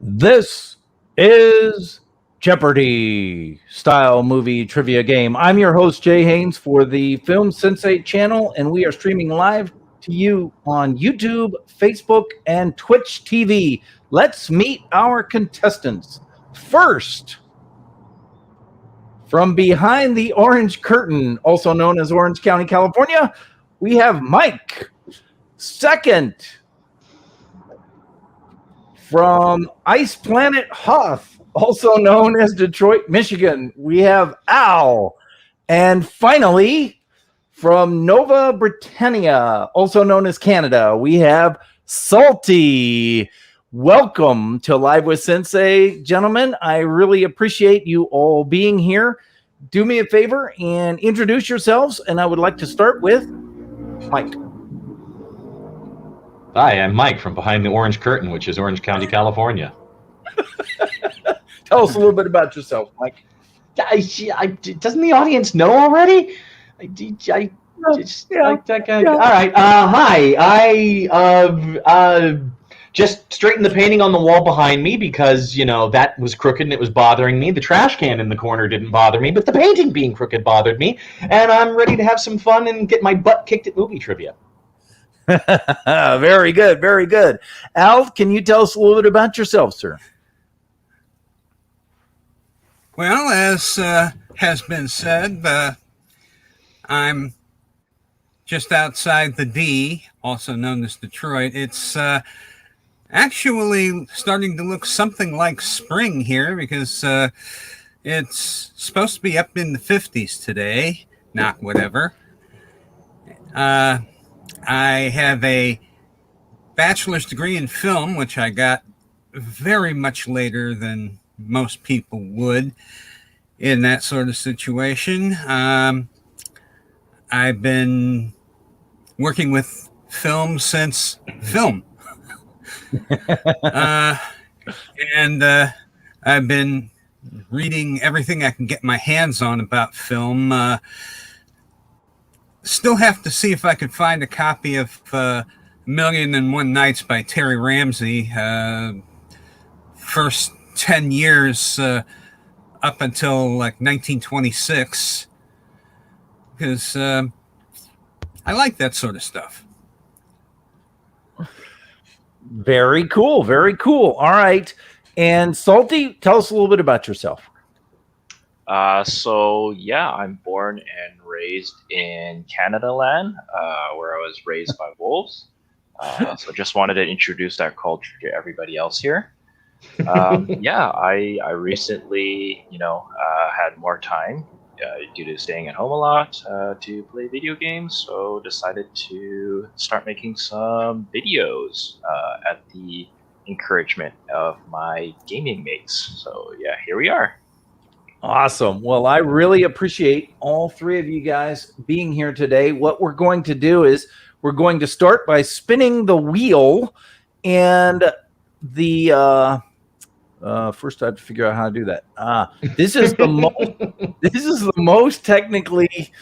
This is Jeopardy style movie trivia game. I'm your host, Jay Haynes, for the Film Sensei channel, and we are streaming live to you on YouTube, Facebook, and Twitch TV. Let's meet our contestants. First, from behind the orange curtain, also known as Orange County, California, we have Mike. Second, from Ice Planet Hoth, also known as Detroit, Michigan, we have Al. And finally, from Nova Britannia, also known as Canada, we have Salty. Welcome to Live with Sensei, gentlemen. I really appreciate you all being here. Do me a favor and introduce yourselves, and I would like to start with Mike. Hi, I'm Mike from behind the orange curtain, which is Orange County, California. Tell us a little bit about yourself, Mike. Doesn't the audience know already? All right. Hi. I just straightened the painting on the wall behind me because, that was crooked and it was bothering me. The trash can in the corner didn't bother me, but the painting being crooked bothered me. And I'm ready to have some fun and get my butt kicked at movie trivia. Very good, very good. Al, can you tell us a little bit about yourself, sir? Well, as has been said, I'm just outside the D, also known as Detroit. It's actually starting to look something like spring here because it's supposed to be up in the 50s today, not whatever. I have a bachelor's degree in film, which I got very much later than most people would in that sort of situation. I've been working with film since film. And I've been reading everything I can get my hands on about film. Still have to see if I could find a copy of Million and One Nights by Terry Ramsey. First 10 years up until like 1926. Because I like that sort of stuff. Very cool, very cool. All right. And Salty, tell us a little bit about yourself. I'm born and raised in Canada land, where I was raised by wolves. So just wanted to introduce that culture to everybody else here. I recently, had more time due to staying at home a lot to play video games. So decided to start making some videos at the encouragement of my gaming mates. So yeah, here we are. Awesome. Well, I really appreciate all three of you guys being here today. What we're going to do is we're going to start by spinning the wheel, and the first I have to figure out how to do that. This is the most technically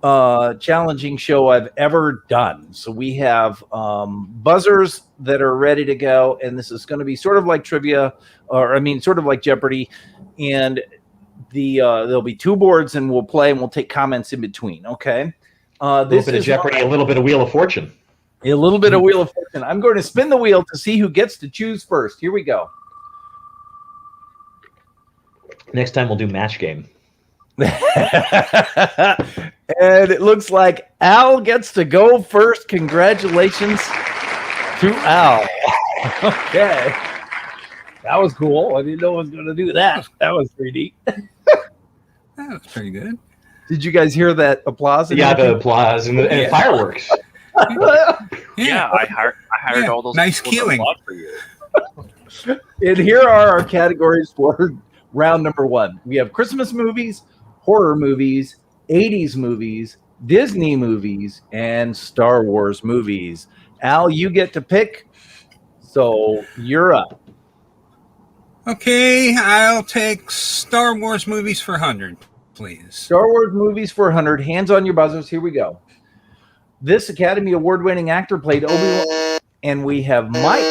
challenging show I've ever done. So we have buzzers that are ready to go, and this is going to be sort of like trivia, sort of like Jeopardy, and there'll be two boards, and we'll play, and we'll take comments in between. Okay. A little bit of Jeopardy, a little bit of Wheel of Fortune. A little bit of Wheel of Fortune. I'm going to spin the wheel to see who gets to choose first. Here we go. Next time we'll do match game. And it looks like Al gets to go first. Congratulations to Al. Okay. That was cool. I didn't know I was going to do that. That was pretty neat. That was pretty good. Did you guys hear that applause? Yeah, the applause and fireworks. Yeah, I hired all those. Nice queuing. For you. And here are our categories for round number one. We have Christmas movies, horror movies, 80s movies, Disney movies, and Star Wars movies. Al, you get to pick, so you're up. Okay, I'll take Star Wars movies for 100, please. Star Wars movies for 100. Hands on your buzzers. Here we go. This Academy Award-winning actor played Obi-Wan, and we have Mike.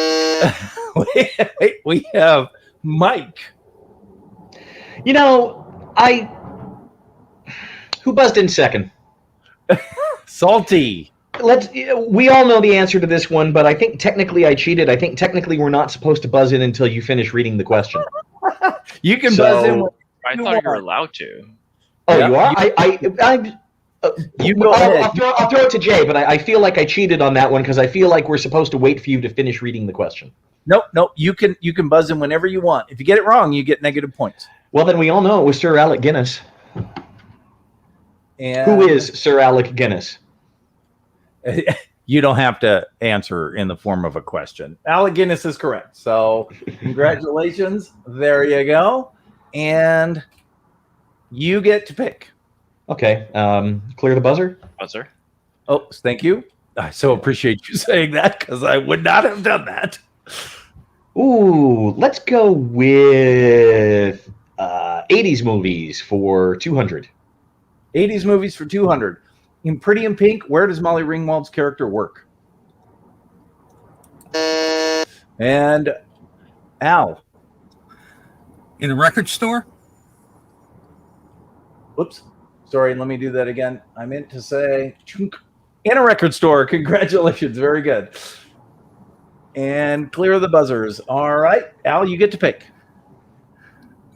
we have Mike. You know, who buzzed in second? Salty. We all know the answer to this one, but I think technically I cheated. I think technically we're not supposed to buzz in until you finish reading the question. You can buzz in. I thought you were allowed to. Oh, Yeah, you are? You go ahead. I'll throw it to Jay, but I feel like I cheated on that one because I feel like we're supposed to wait for you to finish reading the question. Nope. You can buzz in whenever you want. If you get it wrong, you get negative points. Well, then we all know it was Sir Alec Guinness. And Who is Sir Alec Guinness? you don't have to answer in the form of a question. Alec Guinness is correct. So congratulations. There you go. And you get to pick. Okay. Clear the buzzer. Buzzer. Oh, thank you. I so appreciate you saying that because I would not have done that. Ooh, let's go with 80s movies for 200. 80s movies for 200. In Pretty in Pink, where does Molly Ringwald's character work? And Al. In a record store? Whoops. Sorry, let me do that again. I meant to say in a record store. Congratulations. Very good. And clear the buzzers. All right. Al, you get to pick.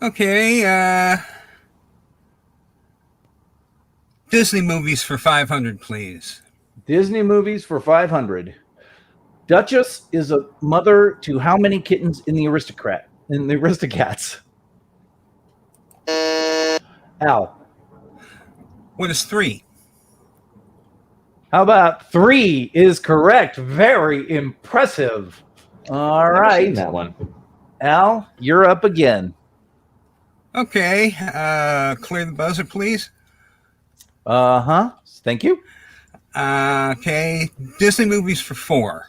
Okay. Disney movies for 500, please. Disney movies for 500. Duchess is a mother to how many kittens in the Aristocats? Al. What is 3? How about 3 is correct? Very impressive. All Never right. seen that one. Al, you're up again. Okay. Clear the buzzer, please. Uh-huh. Thank you. Okay. Disney movies for 4.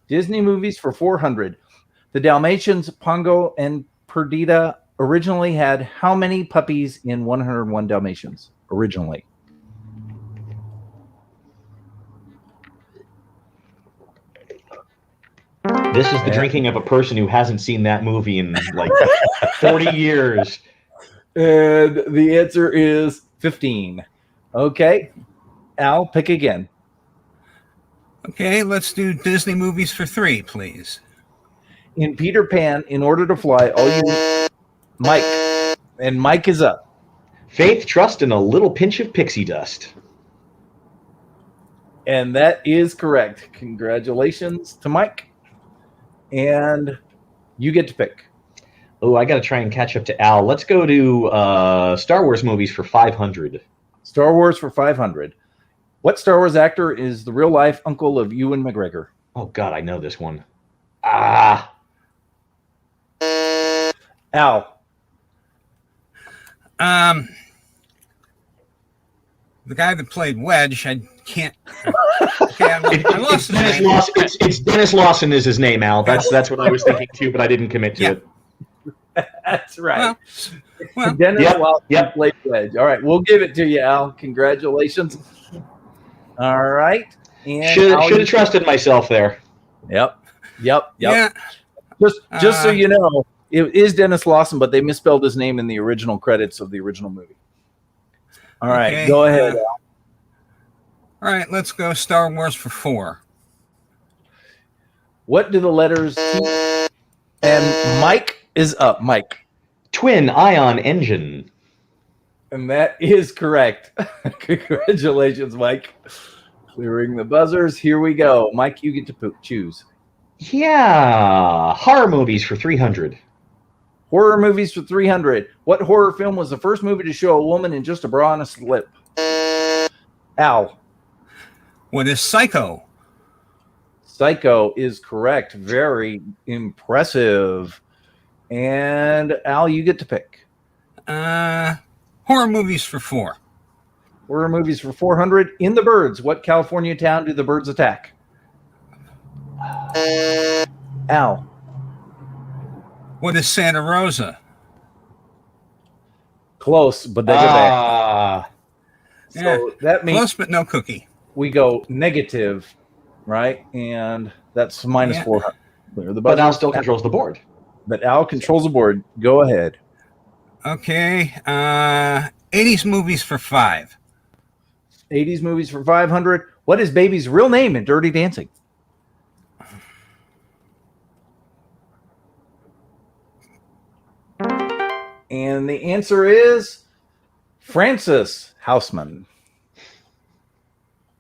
Disney movies for 400. The Dalmatians, Pongo, and Perdita originally had how many puppies in 101 Dalmatians? Originally. This is the drinking of a person who hasn't seen that movie in like 40 years. And the answer is 15. Okay. Al, pick again. Okay, let's do Disney movies for 3, please. In Peter Pan, in order to fly, all you... Mike. And Mike is up. Faith, trust, and a little pinch of pixie dust. And that is correct. Congratulations to Mike. And you get to pick. Oh, I got to try and catch up to Al. Let's go to Star Wars movies for 500. Star Wars for 500. What Star Wars actor is the real-life uncle of Ewan McGregor? Oh, God, I know this one. Ah. Al. The guy that played Wedge, I can't. Okay, I lost his name. It's Dennis Lawson is his name, Al. That's what I was thinking too, but I didn't commit to it. That's right. Well, Dennis Lawson yep. played Wedge. All right, we'll give it to you, Al. Congratulations. All right. And Should have trusted myself there. Yep. yeah. Just so you know, it is Dennis Lawson, but they misspelled his name in the original credits of the original movie. All right, Okay, go ahead, Al. All right, let's go Star Wars for 4. What do the letters T and Mike is up, Mike. Twin ion engine. And that is correct. Congratulations, Mike. Clearing the buzzers. Here we go. Mike, you get to choose. Yeah. Horror movies for 300. Horror movies for 300. What horror film was the first movie to show a woman in just a bra and a slip? Al. What is Psycho? Psycho is correct. Very impressive. And Al, you get to pick. Horror movies for 4. Horror movies for 400. In the Birds, what California town do the birds attack? Al. What is Santa Rosa? Close, but they go back. So that means Close, but no cookie. we go negative, right? And that's minus Yeah. 400. Clear the But buzzer. Al still controls the board. But Al controls the board. Go ahead. Okay. 80s movies for 5. 80s movies for 500. What is Baby's real name in Dirty Dancing? And the answer is Francis Houseman.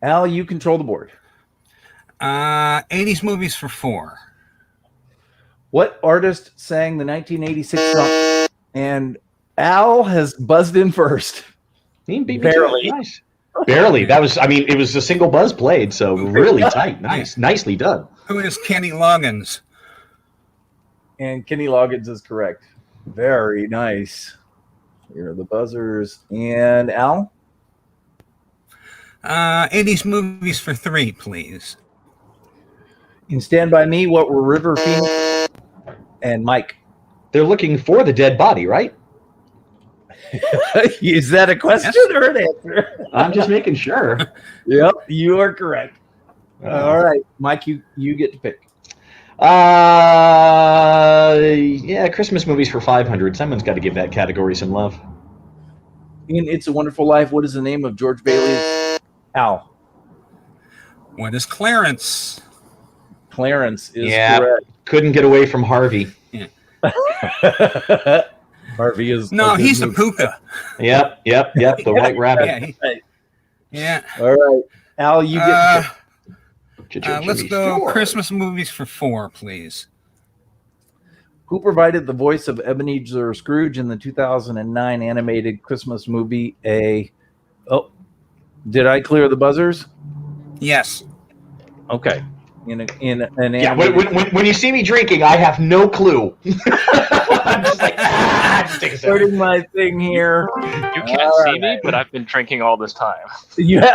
Al, you control the board. 80s movies for 4. What artist sang the 1986 song? And Al has buzzed in first. He beat me Barely. to it. Nice. Barely. That was, I mean, it was a single buzz played, so really tight. Nice. Nicely done. Who is Kenny Loggins? And Kenny Loggins is correct. Very nice. Here are the buzzers. And Al? 80s movies for 3, please. In Stand By Me, what were River Phoenix and Mike? They're looking for the dead body, right? Is that a question or an answer? I'm just making sure. Yep, you are correct. All right, Mike, you get to pick. Yeah, Christmas movies for 500. Someone's got to give that category some love. In It's a Wonderful Life, what is the name of George Bailey's Al? What is Clarence? Clarence is Yeah, couldn't get away from Harvey. correct. Harvey is No, good he's a movie. puka. Yep, the White Rabbit. Yeah. All right, Al, you get to pick. Let's go Christmas movies for 4, please. Who provided the voice of Ebenezer Scrooge in the 2009 animated Christmas movie? Did I clear the buzzers? Yes. Okay. In an Yeah, animated, when you see me drinking, I have no clue. I'm just like, just take a second. starting my thing here. You can't All see right. me, but I've been drinking all this time. Yeah.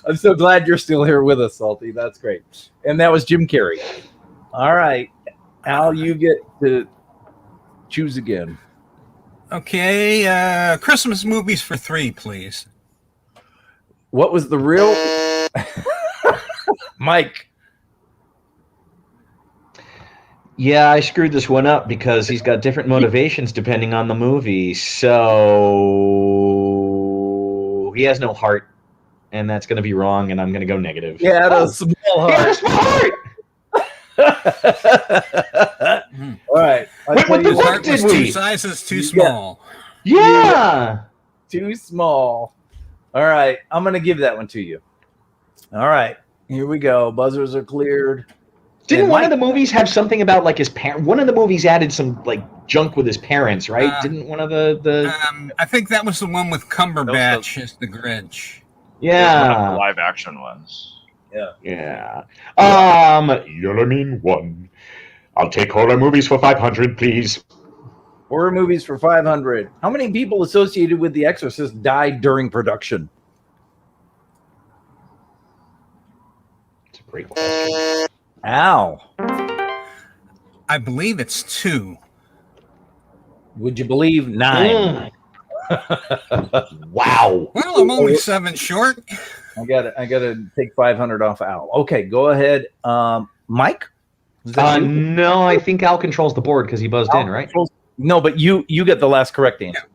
I'm so glad you're still here with us, Salty. That's great. And that was Jim Carrey. All right. Al, you get to choose again. Okay. Christmas movies for 3, please. What was the real Mike? Yeah, I screwed this one up because he's got different motivations depending on the movie. So he has no heart, and that's going to be wrong, and I'm going to go negative. He had a small He had a heart. small heart! All right. I'll Wait, tell what you the what, fuck Heart was did we? 2 sizes too small. Yeah! too small. All right. I'm going to give that one to you. All right. Here we go. Buzzers are cleared. Didn't And one Mike- of the movies have something about like his parent? One of the movies added some like junk with his parents, right? Didn't one of the I think that was the one with Cumberbatch as the Grinch. yeah Live action ones. yeah You'll mean one. I'll take horror movies for 500, please. Horror movies for 500. How many people associated with The Exorcist died during production? It's a great question. Al, I believe it's 2. would you believe 9? Wow. Well, I'm only 7 short. I gotta take 500 off Al. Okay, go ahead. Mike? Is that you? No, I think Al controls the board because he buzzed in, right? No, but you get the last correct answer.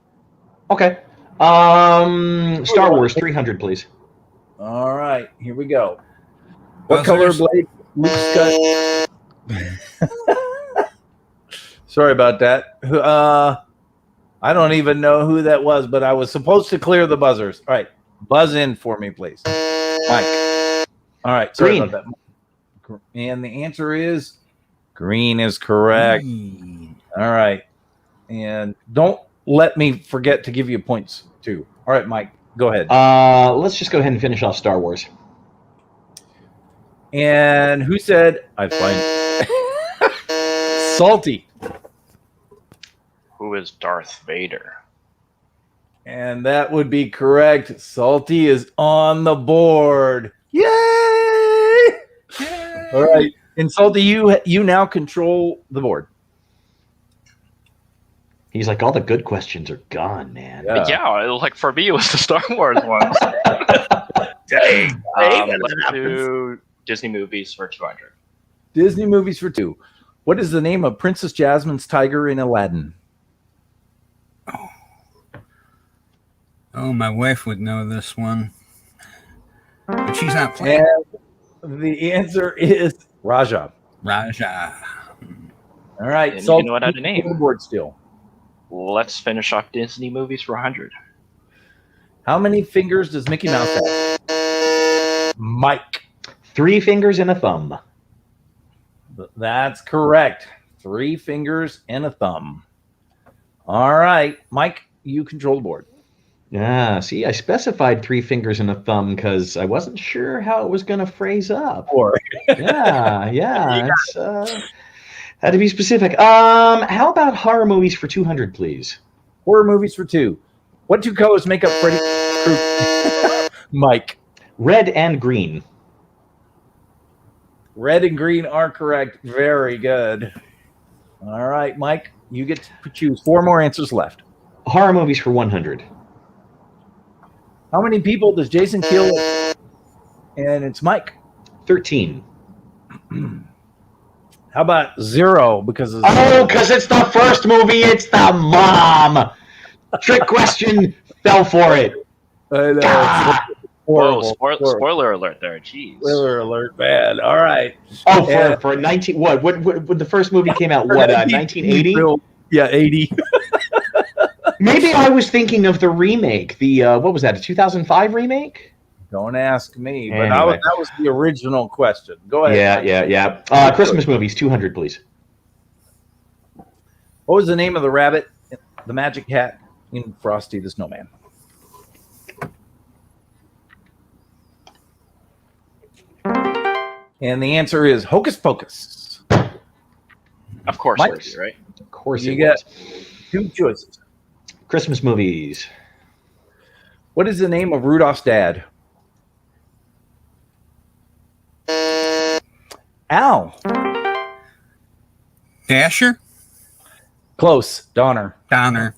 Okay. Star Wars 300, please. All right, here we go. What Buzzers. color blade Luke's got? Sorry about that. I don't even know who that was, but I was supposed to clear the buzzers. All right, buzz in for me, please, Mike. All right, sorry Green. about that. And the answer is green is correct. All right, and don't let me forget to give you points too. All right, Mike, go ahead. Let's just go ahead and finish off Star Wars. And who said I find Salty? Who is Darth Vader? And that would be correct. Salty is on the board. Yay! All right. And Salty, you now control the board. He's like, all the good questions are gone, man. Yeah, like for me, it was the Star Wars ones. Dang. Let's do Disney movies for 200. Disney movies for 2. What is the name of Princess Jasmine's tiger in Aladdin? Oh, my wife would know this one. But she's not playing. And the answer is Raja. Raja. All right. Didn't So even know it had a name. board still. Let's finish off Disney movies for 100. How many fingers does Mickey Mouse have? Mike. 3 fingers and a thumb. That's correct. 3 fingers and a thumb. All right. Mike, you control the board. Yeah, see, I specified 3 fingers and a thumb because I wasn't sure how it was going to phrase up. Yeah, it's had to be specific. How about horror movies for 200, please? Horror movies for 2. What 2 colors make up Freddy Krueger? Mike. Red and green. Red and green are correct. Very good. All right, Mike, you get to choose 4 more answers left. Horror movies for 100. How many people does Jason kill? And it's Mike. 13. How about 0? Because It's the first movie. It's the mom. Trick question. Fell for it. I know, Ah! horrible, Whoa, horrible. spoiler alert there. Jeez. Spoiler alert, man. All right. For 19. What? When the first movie came out? What? 1980. Yeah, 80. Maybe I was thinking of the remake. The what was that? A 2005 remake? Don't ask me, but Anyway. that was the original question. Go ahead. Yeah. Christmas movies, 200, please. What was the name of the rabbit, the magic hat in Frosty the Snowman? And the answer is Hocus Pocus. Of course, Mike? it would be, right? Of course You it get was. 2 choices. Christmas movies. What is the name of Rudolph's dad? Al. Dasher? Close. Donner. Donner.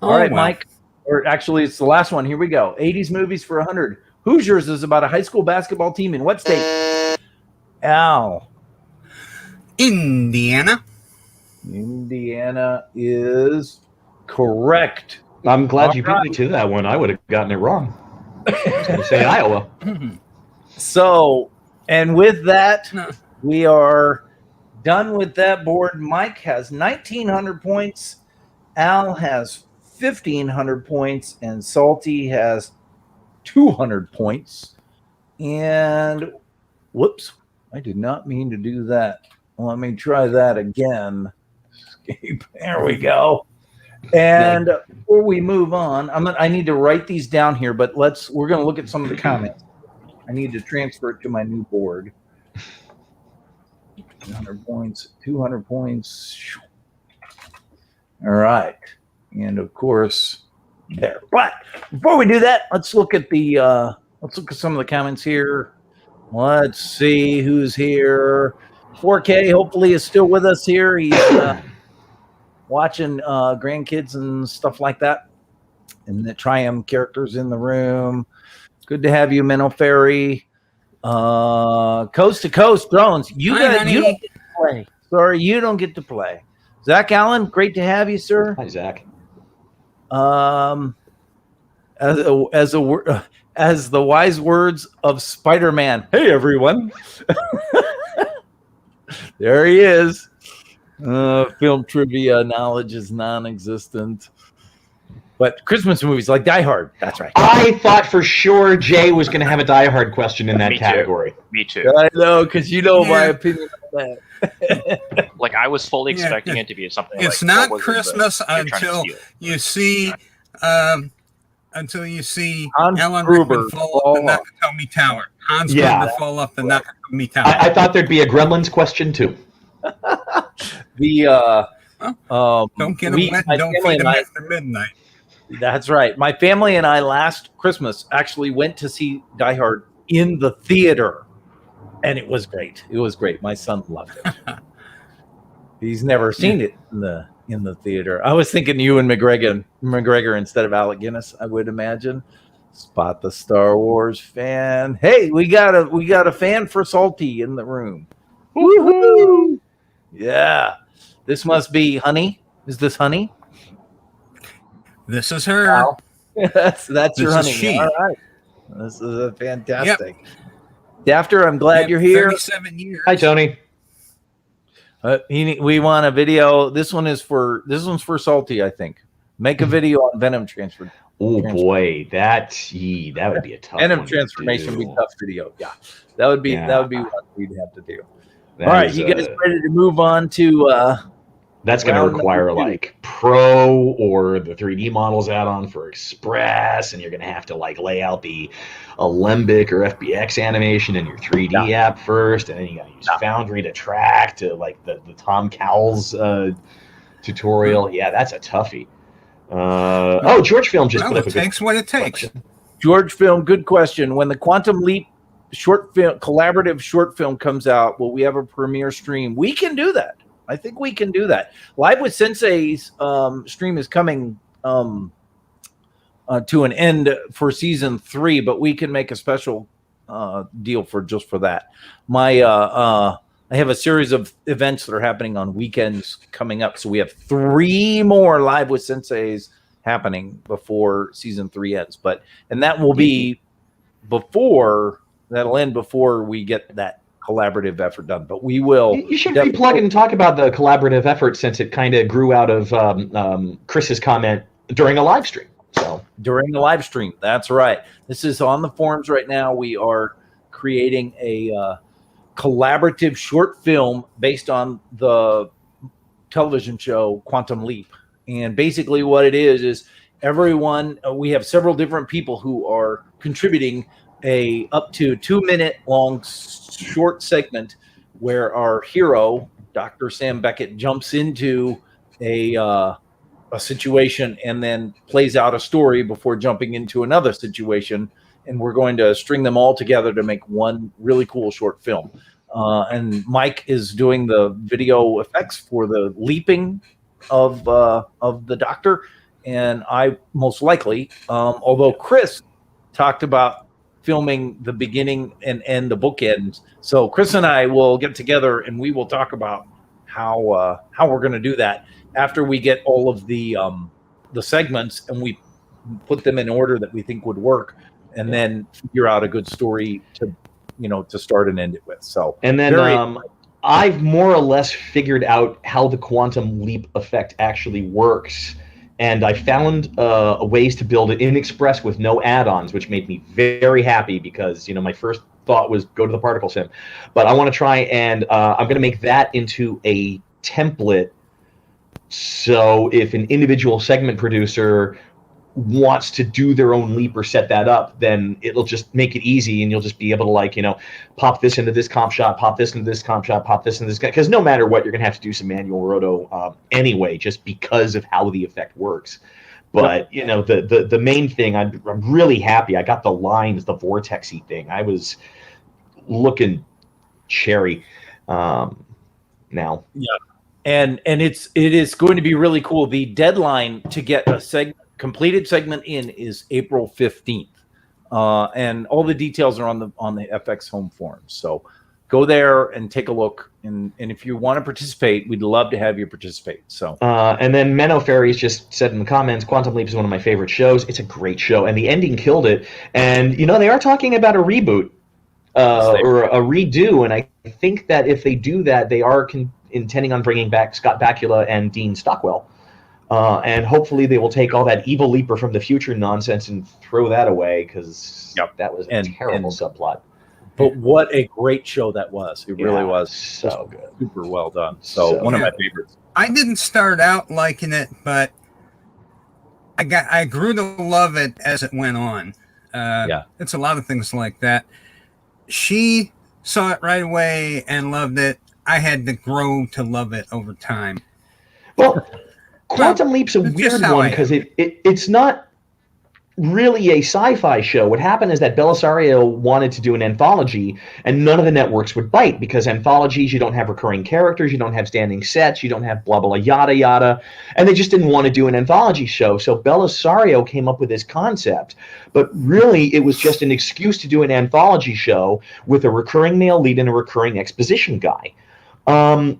All right, well. Mike. Or actually, it's the last one. Here we go. 80s movies for 100. Hoosiers is about a high school basketball team in what state? Al. Indiana. Indiana is correct. I'm glad you All beat me to that one. I would have gotten it wrong. I was going to say Iowa. So, and with that, No. we are done with that board. Mike has 1,900 points. Al has 1,500 points. And Salty has 200 points. And whoops, I did not mean to do that. Let me try that again. Escape. There we go. And before we move on, I need to write these down here, but we're going to look at some of the comments. I need to transfer it to my new board. 200 points, 200 points. All right. And of course, there. But before we do that, let's look at some of the comments here. Let's see who's here. 4K hopefully is still with us here. He's watching grandkids and stuff like that. And the Triumph characters in the room. Good to have you, Mental Fairy. Coast to Coast Drones. You don't get to play. Sorry, you don't get to play. Zach Allen, great to have you, sir. Hi, Zach. As the wise words of Spider-Man. Hey, everyone. There he is. Film trivia knowledge is non-existent. But Christmas movies like Die Hard. That's right. I thought for sure Jay was going to have a Die Hard question in that Me too. category. Me too. I know, because you know my Yeah. opinion on that. Like I was fully Yeah, expecting it to be something. It's like, not what was in the- Christmas you're trying to until steal. you see Hans Alan Gruber Rickman fall up the Nakatomi Tower. Hans Yeah. Gruber fall up the Nakatomi Tower. I thought there'd be a Gremlins question too. Don't get them wet my and don't family feed them and I- after midnight. That's right. My family and I last Christmas actually went to see Die Hard in the theater, and it was great. It was great. My son loved it. He's never seen it in the theater. I was thinking Ewan McGregor instead of Alec Guinness, I would imagine. Spot the Star Wars fan. Hey, we got a fan for Salty in the room. Woohoo! Yeah. This must be Honey. Is this Honey? This is her. Wow. that's your This Honey. is she. All right. This is a fantastic. Dafter, I'm glad you're here. 37 years. Hi, Tony. We want a video. This one's for Salty, I think. Make a video on Venom transfer. Oh boy, that would be a tough Venom one to transformation would do. be a tough video. Yeah, that would be Yeah. one we'd have to do. That All right, is, you guys ready to move on to? That's going to round require number 2. like Pro or the 3D models add-on for Express, and you're going to have to like lay out the Alembic or FBX animation in your 3D app first, and then you got to use Foundry to track to like the Tom Cowles tutorial. Yeah, that's a toughie. George Film just Well, put up it a takes what it takes. George Film, good question. When the Quantum Leap collaborative short film comes out, will we have a premiere stream? We can do that. I think we can do that. Live with Sensei's stream is coming to an end for season 3, but we can make a special deal for that. I have a series of events that are happening on weekends coming up, so we have 3 more Live with Senseis happening before season 3 ends. And that will be that'll end before we get that collaborative effort done. But we will. You should replug and talk about the collaborative effort since it kind of grew out of Chris's comment during a live stream. So during the live stream, that's right. This is on the forums right now. We are creating a collaborative short film based on the television show Quantum Leap. And basically what it is everyone, we have several different people who are contributing a up to 2-minute long short segment where our hero, Dr. Sam Beckett, jumps into a situation and then plays out a story before jumping into another situation. And we're going to string them all together to make one really cool short film. And Mike is doing the video effects for the leaping of the Doctor, and I most likely, although Chris talked about filming the beginning and end, the bookends. So Chris and I will get together and we will talk about how we're going to do that after we get all of the segments and we put them in order that we think would work, and then figure out a good story to start and end it with. So, and then I've more or less figured out how the quantum leap effect actually works, and I found ways to build it in Express with no add-ons, which made me very happy because my first thought was go to the particle sim, but I want to try and I'm going to make that into a template. So if an individual segment producer wants to do their own leap or set that up, then it'll just make it easy, and you'll just be able to pop this into this comp shot, pop this into this comp shot, pop this into this, because no matter what, you're gonna have to do some manual roto anyway, just because of how the effect works. But the main thing, I'm really happy I got the lines, the vortexy thing. I was looking cherry now. Yeah, and it is going to be really cool. The deadline to get a completed segment in is April 15th, and all the details are on the FX home forums. So go there and take a look, and if you want to participate, we'd love to have you participate. So and then Menno Fairies just said in the comments, Quantum Leap is one of my favorite shows. It's a great show, and the ending killed it. And they are talking about a reboot or a redo, and I think that if they do that, they are intending on bringing back Scott Bakula and Dean Stockwell. And hopefully they will take all that evil leaper from the future nonsense and throw that away, because that was a terrible subplot. But what a great show that was. It really was. So good. Super well done. So one of my favorites. I didn't start out liking it, but I grew to love it as it went on. It's a lot of things like that. She saw it right away and loved it. I had to grow to love it over time. Well, Quantum Leap's a weird one because it's not really a sci-fi show. What happened is that Belisario wanted to do an anthology, and none of the networks would bite, because anthologies, you don't have recurring characters, you don't have standing sets, you don't have blah, blah, yada, yada, and they just didn't want to do an anthology show. So Belisario came up with this concept, but really it was just an excuse to do an anthology show with a recurring male lead and a recurring exposition guy.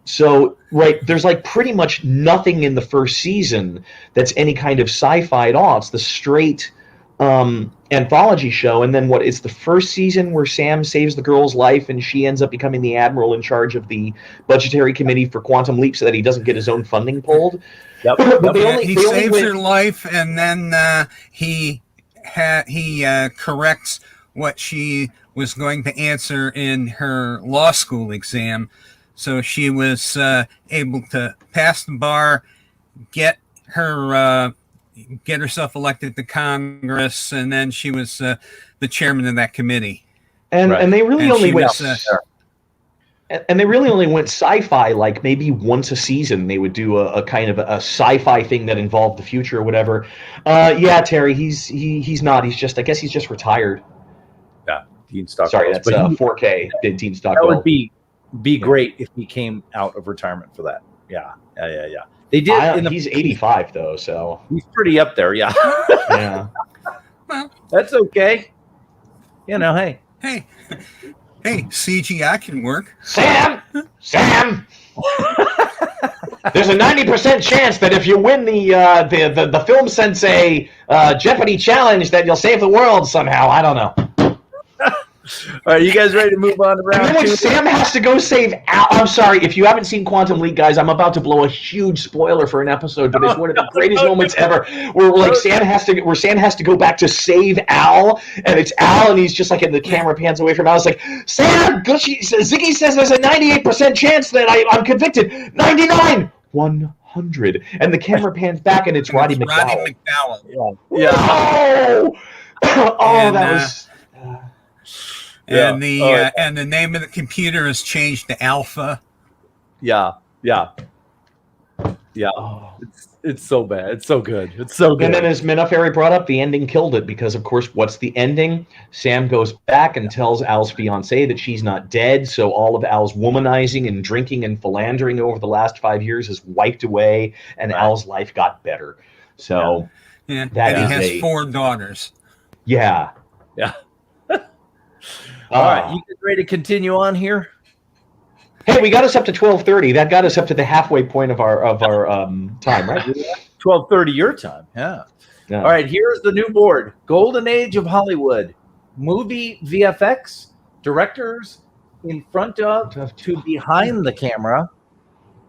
So there's like pretty much nothing in the first season that's any kind of sci-fi at all. It's the straight anthology show, and then it's the first season where Sam saves the girl's life and she ends up becoming the admiral in charge of the budgetary committee for Quantum Leap so that he doesn't get his own funding pulled. Yep. But he saves her life, and then he corrects what she was going to answer in her law school exam. So she was able to pass the bar, get herself elected to Congress, and then she was the chairman of that committee. And they really only went sci-fi like maybe once a season. They would do a kind of a sci-fi thing that involved the future or whatever. Yeah, Terry, he's not. I guess he's just retired. Yeah, Dean Stockwell. Sorry, that's 4K. Dean Stockwell. That would be great if he came out of retirement for that. Yeah. They did. He's 85 though, so he's pretty up there. Yeah. Yeah. Well, that's okay. Hey, CGI can work. Sam. There's a 90% chance that if you win the Film Sensei Jeopardy challenge, that you'll save the world somehow. I don't know. All right, you guys ready to move on to round two? Sam has to go save Al. I'm sorry, if you haven't seen Quantum Leap, guys, I'm about to blow a huge spoiler for an episode, but it's one of the greatest moments ever, where Sam has to go back to save Al, and it's Al, and he's just like, and the camera pans away from Al. It's like, Sam, Ziggy says there's a 98% chance that I'm convicted. 99, 100, and the camera pans back, and it's Roddy McDowall. Yeah. Oh, that was. And and the name of the computer is changed to Alpha. Yeah. Oh. It's so bad. It's so good. It's so good. And then, as Minaferi brought up, the ending killed it, because, of course, what's the ending? Sam goes back and tells Al's fiancée that she's not dead, so all of Al's womanizing and drinking and philandering over the last 5 years is wiped away, and Al's life got better. So and he has 4 daughters. Yeah. All right, you guys ready to continue on here? Hey, we got us up to 12:30. That got us up to the halfway point of our time, right? 12:30 your time. Yeah. All right, here's the new board. Golden Age of Hollywood. Movie VFX, directors in front of to behind the camera,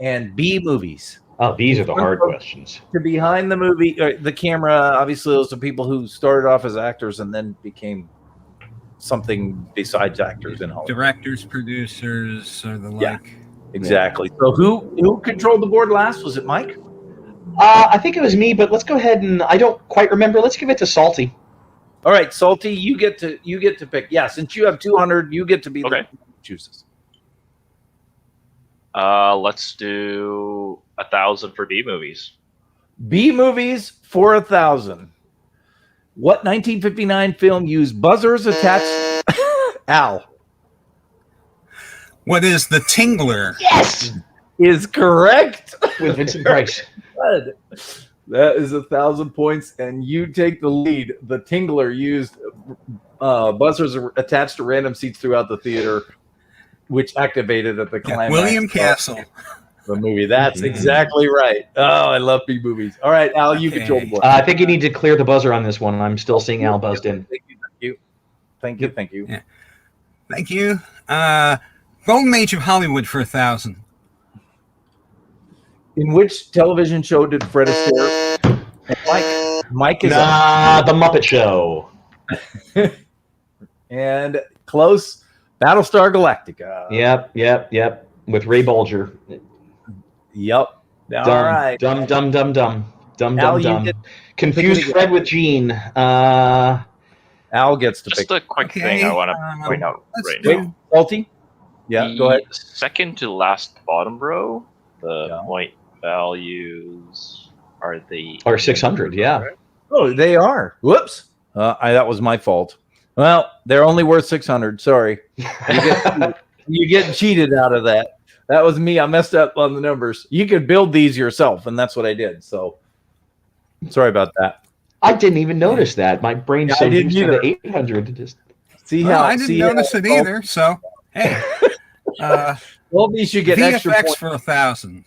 and B movies. Oh, these are the hard questions. To behind the movie, the camera, obviously those are people who started off as actors and then became something besides actors in Hollywood. Directors, producers, or the like. Yeah, exactly. So who controlled the board last? Was it Mike? I think it was me, but let's go ahead and I don't quite remember. Let's give it to Salty. All right, Salty, you get to pick. Yeah, since you have 200, you get to be the one who chooses. Let's do 1,000 for B movies. B movies for 1,000. What 1959 film used buzzers attached? Al. What is The Tingler? Yes, is correct. With Vincent Price. Good. That is 1,000 points, and you take the lead. The Tingler used buzzers attached to random seats throughout the theater, which activated at the climax. William Castle. The movie. That's exactly right. Oh, I love B movies. All right, Al, you control the board. I think you need to clear the buzzer on this one. I'm still seeing Al buzzed in. Thank you. Yeah. Thank you. Golden Age of Hollywood for 1,000. In which television show did Fred Astaire? Mike is The Muppet Show. And close. Battlestar Galactica. Yep. With Ray Bolger. Yep. All right. Dumb. Al, Confused Fred with Gene. Al gets to Just pick. a quick thing I want to point out right now. Salty? Yeah, go ahead. Second to last bottom row, the point values are 600, yeah. Oh, they are. Whoops. That was my fault. Well, they're only worth 600. Sorry. You get cheated out of that. That was me. I messed up on the numbers. You could build these yourself, and that's what I did. So sorry about that. I didn't even notice that. My brain's so used to the 800 to just see well, how I didn't notice it either. So hey, well, these should get VFX extra points. for 1,000.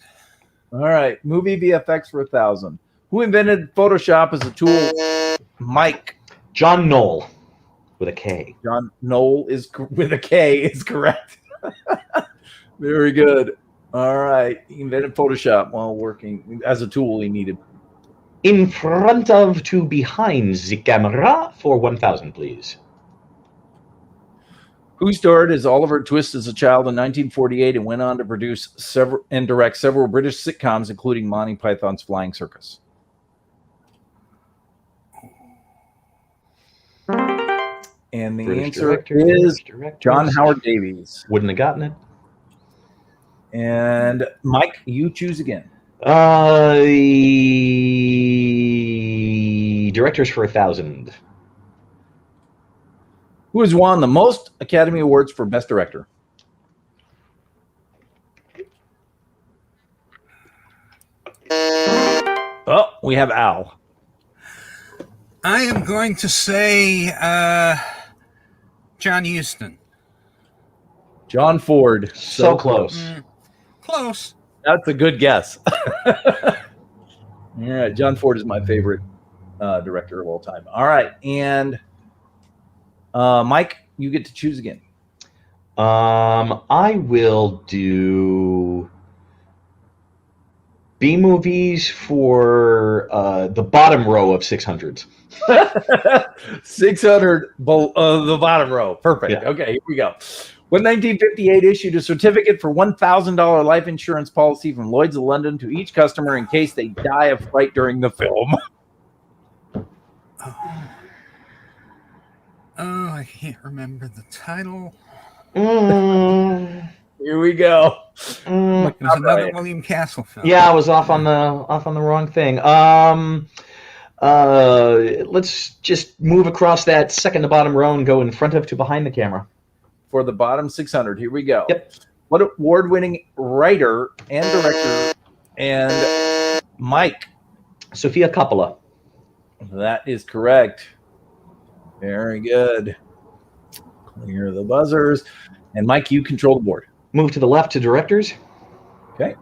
All right, movie VFX for 1,000. Who invented Photoshop as a tool? Mike. John Knoll with a K. John Knoll is with a K is correct. Very good. All right, he invented Photoshop while working as a tool he needed. In front of to behind the camera for 1,000, please. Who starred as Oliver Twist as a child in 1948 and went on to produce and direct several British sitcoms, including Monty Python's Flying Circus? And the British answer director, is directors. John Howard Davies. Wouldn't have gotten it. And Mike, you choose again. The directors for 1,000. Who has won the most Academy Awards for Best Director? Oh, we have Al. I am going to say John Huston. John Ford. So close. Close. That's a good guess. All right, John Ford is my favorite director of all time. All right, and Mike, you get to choose again. I will do B movies for the bottom row of 600s. 600, the bottom row. Perfect. Yeah. Okay, here we go. When 1958 issued a certificate for $1,000 life insurance policy from Lloyd's of London to each customer in case they die of fright during the film. Oh, I can't remember the title. Here we go. It was another William Castle film. Yeah, I was off on the wrong thing. Let's just move across that second to bottom row and go in front of to behind the camera. For the bottom 600, here we go. Yep. What award-winning writer and director and Mike? Sofia Coppola. That is correct. Very good. Clear the buzzers. And Mike, you control the board. Move to the left to directors. Okay.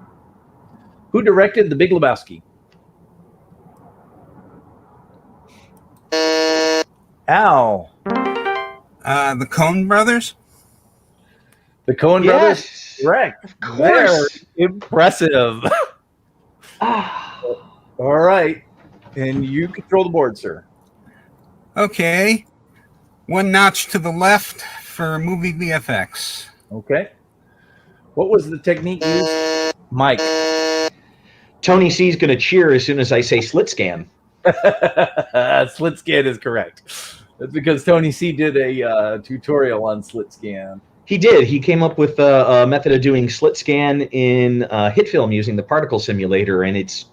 Who directed The Big Lebowski? Al. The Coen Brothers. The Coen Brothers? Correct. Of course. Very impressive. All right. And you control the board, sir. Okay. One notch to the left for movie VFX. Okay. What was the technique used? Mike. Tony C's going to cheer as soon as I say slit scan. Slit scan is correct. That's because Tony C did a tutorial on slit scan. He did. He came up with a method of doing slit scan in hit film using the particle simulator, and it's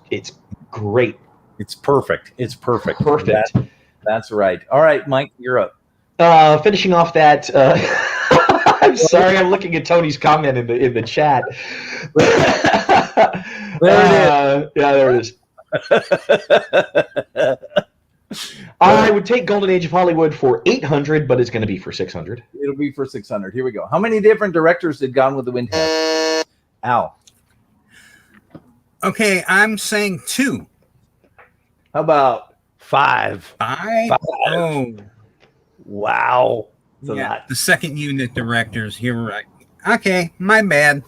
great. It's perfect. It's perfect. Perfect. That's right. All right, Mike, you're up. Finishing off that, I'm sorry, I'm looking at Tony's comment in the chat. There it is. Yeah, there it is. I would take Golden Age of Hollywood for 800, but it's going to be for 600. It'll be for 600. Here we go. How many different directors did Gone with the Wind have? Al. Okay, I'm saying 2. How about 5? 5? Oh. Wow. That's a Yeah, lot. the second unit directors. You're right. Okay, my bad.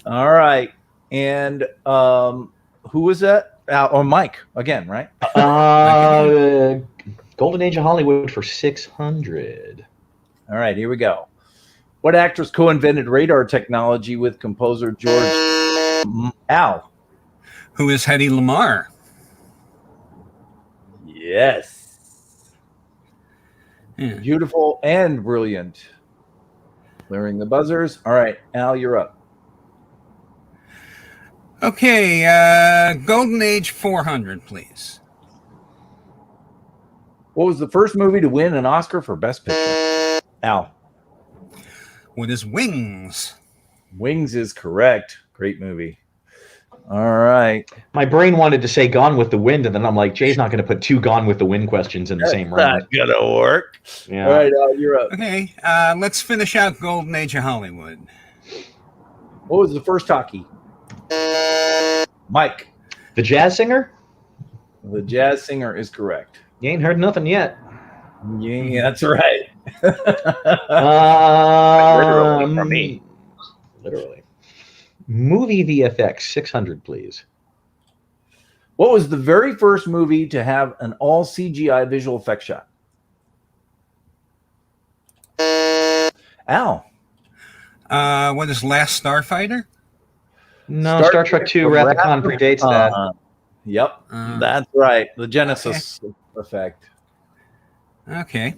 All right. And who was that? Al or Mike again, right? Golden Age of Hollywood for 600. All right, here we go. What actress co-invented radar technology with composer George Al? Who is Hedy Lamarr? Yes. Yeah. Beautiful and brilliant. Clearing the buzzers. All right, Al, you're up. Okay, Golden Age 400, please. What was the first movie to win an Oscar for Best Picture? Al. What is Wings? Wings is correct. Great movie. All right. My brain wanted to say Gone with the Wind, and then I'm like, Jay's not going to put 2 Gone with the Wind questions in the same round. Not gonna work. Yeah. All right, Al, you're up. Okay, let's finish out Golden Age of Hollywood. What was the first talkie? Mike. The jazz singer? The jazz singer is correct. You ain't heard nothing yet. Yeah, that's right. Literally from me. Literally. Movie VFX 600, please. What was the very first movie to have an all CGI visual effect shot? Al. What is Last Starfighter? No, Star Trek II Wrath of Khan predates that. Yep, that's right. The Genesis effect. Okay.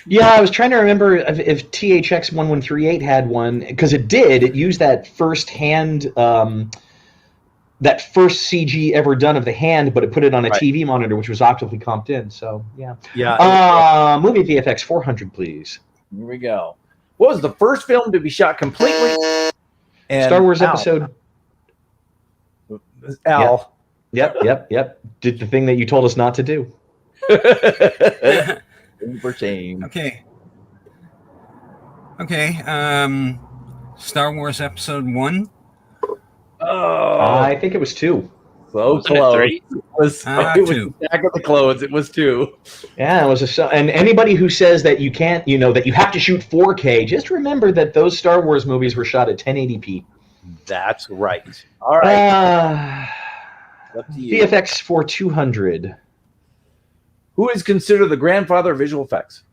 Yeah, I was trying to remember if THX 1138 had one, because it did. It used that first hand, that first CG ever done of the hand, but it put it on a TV monitor, which was optically comped in. So, yeah. Yeah. Movie VFX 400, please. Here we go. What was the first film to be shot completely? And Star Wars Episode. Al. Yep. Did the thing that you told us not to do. For shame. Okay. Star Wars Episode 1. Oh, I think it was 2. so Wasn't it close. 3? It was 2. back of the clothes. It was 2. Yeah, it was and anybody who says that you can't, that you have to shoot 4K, just remember that those Star Wars movies were shot at 1080p. That's right. All right. Up to you. VFX for 200. Who is considered the grandfather of visual effects?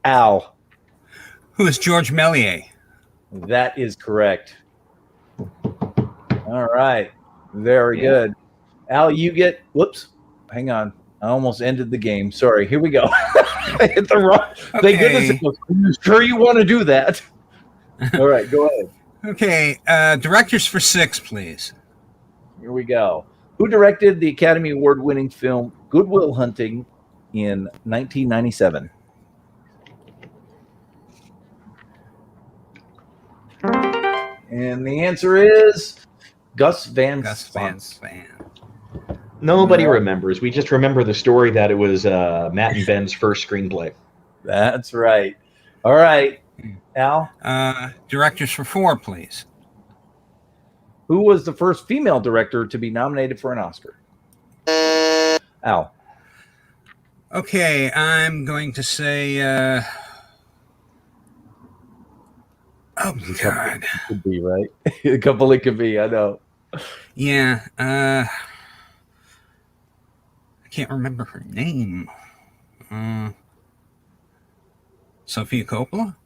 Al. Who is George Méliès? That is correct. All right. Very good. Al, you get... Whoops. Hang on. I almost ended the game. Sorry. Here we go. I hit the wrong... Thank goodness it was. Are you sure you want to do that? All right. Go ahead. Okay. Directors for 6, please. Here we go. Who directed the Academy Award-winning film Good Will Hunting in 1997? And the answer is Gus Van Sant. Nobody remembers. We just remember the story that it was Matt and Ben's first screenplay. That's right. All right. Al? Directors for 4, please. Who was the first female director to be nominated for an Oscar? Al? Okay, I'm going to say... Oh, God. Could be, right? A couple it could be, I know. Yeah, I can't remember her name. Sophia Coppola?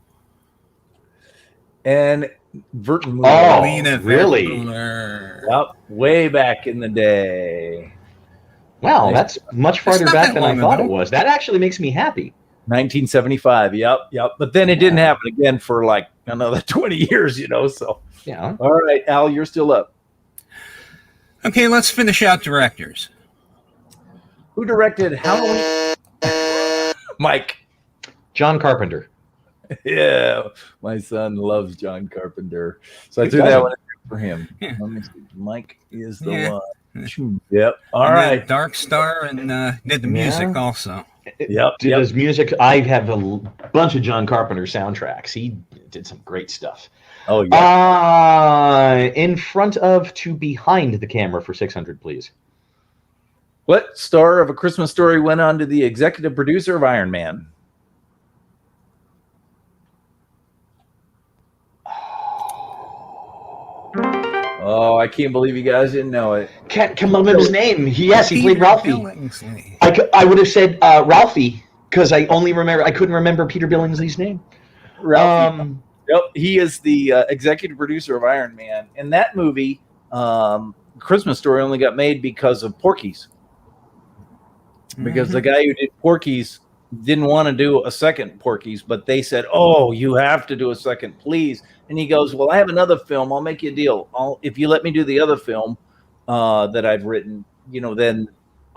And Verton. Oh, Lena really? Vertmuller. Yep, way back in the day. Wow, that's much farther not back that than I long thought ago. it was. That actually makes me happy. 1975. Yep. But then it didn't happen again for like another 20 years, so. Yeah. All right, Al, you're still up. Okay, let's finish out directors. Who directed Halloween? Mike. John Carpenter. Yeah, my son loves John Carpenter. So I Who threw that doesn't? one in for him. Yeah. Let me see. Mike is the Yeah. one. Yep. All And then right. Dark Star and did the music also. Yep. Did his music. I have a bunch of John Carpenter soundtracks. He did some great stuff. Oh, yeah. In front of to behind the camera for 600, please. What star of A Christmas Story went on to the executive producer of Iron Man? Oh, I can't believe you guys didn't know it. Can't remember his name. Yes, he played Peter Ralphie. Billingsley. I would have said Ralphie because I couldn't remember Peter Billingsley's name. Ralphie. Yep, he is the executive producer of Iron Man. And that movie, Christmas Story, only got made because of Porky's. Because the guy who did Porky's didn't want to do a second Porky's, but they said, "Oh, you have to do a second, please." And he goes, "Well, I have another film. I'll make you a deal. If you let me do the other film that I've written, then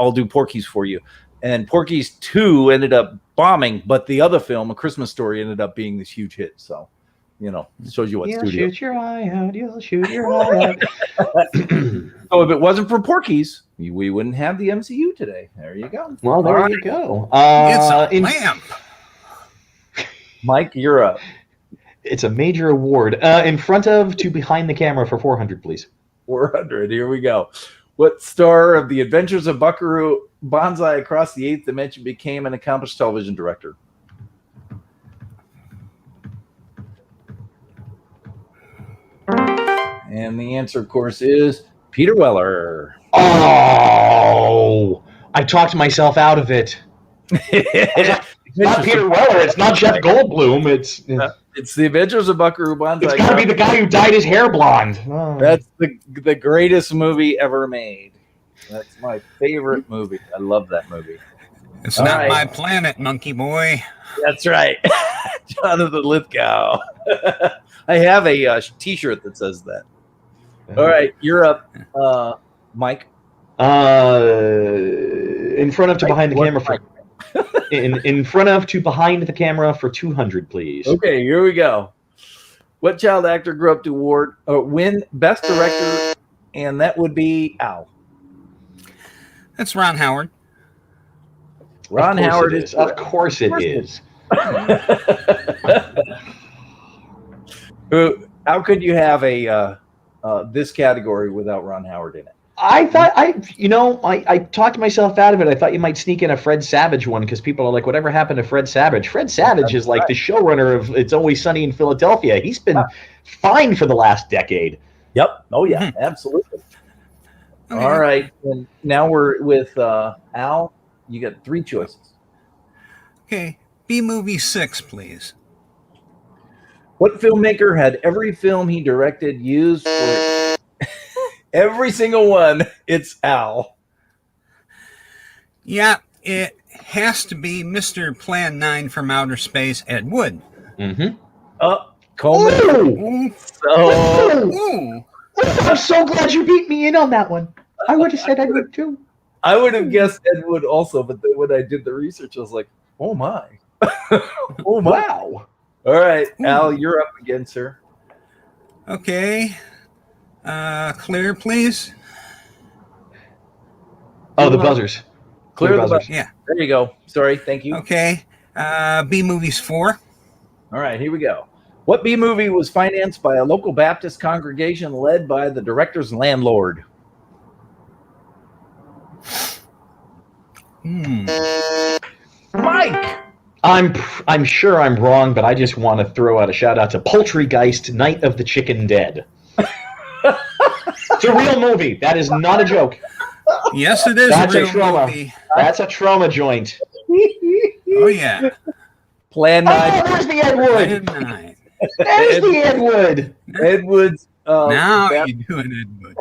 I'll do Porky's for you. And Porky's 2 ended up bombing, but the other film, A Christmas Story, ended up being this huge hit. So, it shows you what You'll studio. shoot your eye out. You'll shoot your eye out. So if it wasn't for Porky's, we wouldn't have the MCU today. There you go. Well, there All you go. It's a lamp. Mike, you're up. It's a major award. In front of to behind the camera for 400, please. 400. Here we go. What star of The Adventures of Buckaroo Banzai Across the Eighth Dimension became an accomplished television director? And the answer, of course, is Peter Weller. Oh, I talked myself out of it. It's not Peter Weller. It's not Jeff Goldblum. It's The Adventures of Buckaroo Banzai. It's got to be the guy who dyed his hair blonde. Oh. That's the greatest movie ever made. That's my favorite movie. I love that movie. It's not my planet, monkey boy. That's right. Jonathan Lithgow. I have a T-shirt that says that. All right, you're up, Mike. In front of to behind the camera for in front of to behind the camera for 200, please. Okay, here we go. What child actor grew up to win Best Director? And that would be Al. That's Ron Howard. Ron Howard is. Of course it is. How could you have a this category without Ron Howard in it? I thought I talked myself out of it. I thought you might sneak in a Fred Savage one because people are like, whatever happened to Fred Savage? Fred Savage is like the showrunner of It's Always Sunny in Philadelphia. He's been fine for the last decade. Yep. Oh, yeah, absolutely. Okay. All right. And now we're with Al. You got 3 choices. Okay. B-movie 6, please. What filmmaker had every film he directed used for every single one? It's Al. Yeah, it has to be Mr. Plan 9 from Outer Space, Ed Wood. Mm-hmm. Coleman. Ooh. I'm so glad you beat me in on that one. I would have said Ed Wood too. I would have guessed Ed Wood also, but then when I did the research, I was like, oh my. Oh wow. All right, Al, you're up again, sir. Okay. Clear, please. Oh, the buzzers. Clear the buzzers. Yeah. There you go. Sorry, thank you. Okay. B-movies 4. All right, here we go. What B-movie was financed by a local Baptist congregation led by the director's landlord? Mike! I'm sure I'm wrong, but I just want to throw out a shout out to Poultrygeist, Night of the Chicken Dead. It's a real movie. That is not a joke. Yes, it is. That's a real trauma. movie. That's a trauma joint. Oh yeah. Plan 9. Oh, there's the Ed Wood. Plan 9. There's the Ed Wood. Ed Wood's Now you're doing Ed Wood.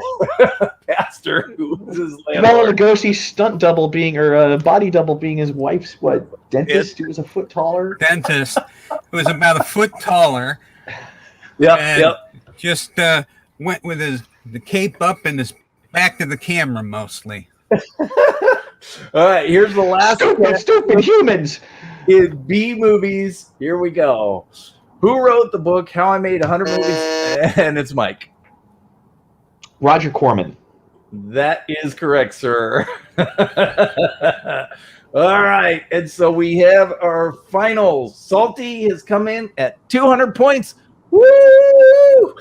pastor who was his Bela landlord. Lugosi's stunt double being, or body double being his wife's, dentist who was a foot taller? Dentist who was about a foot taller. Yep. Just went with the cape up and his back to the camera mostly. All right, here's the last Stupid humans. in B movies. Here we go. Who wrote the book How I Made 100 Movies? And it's Mike. Roger Corman. That is correct, sir. All right, and so we have our finals. Salty has come in at 200 points. Woo!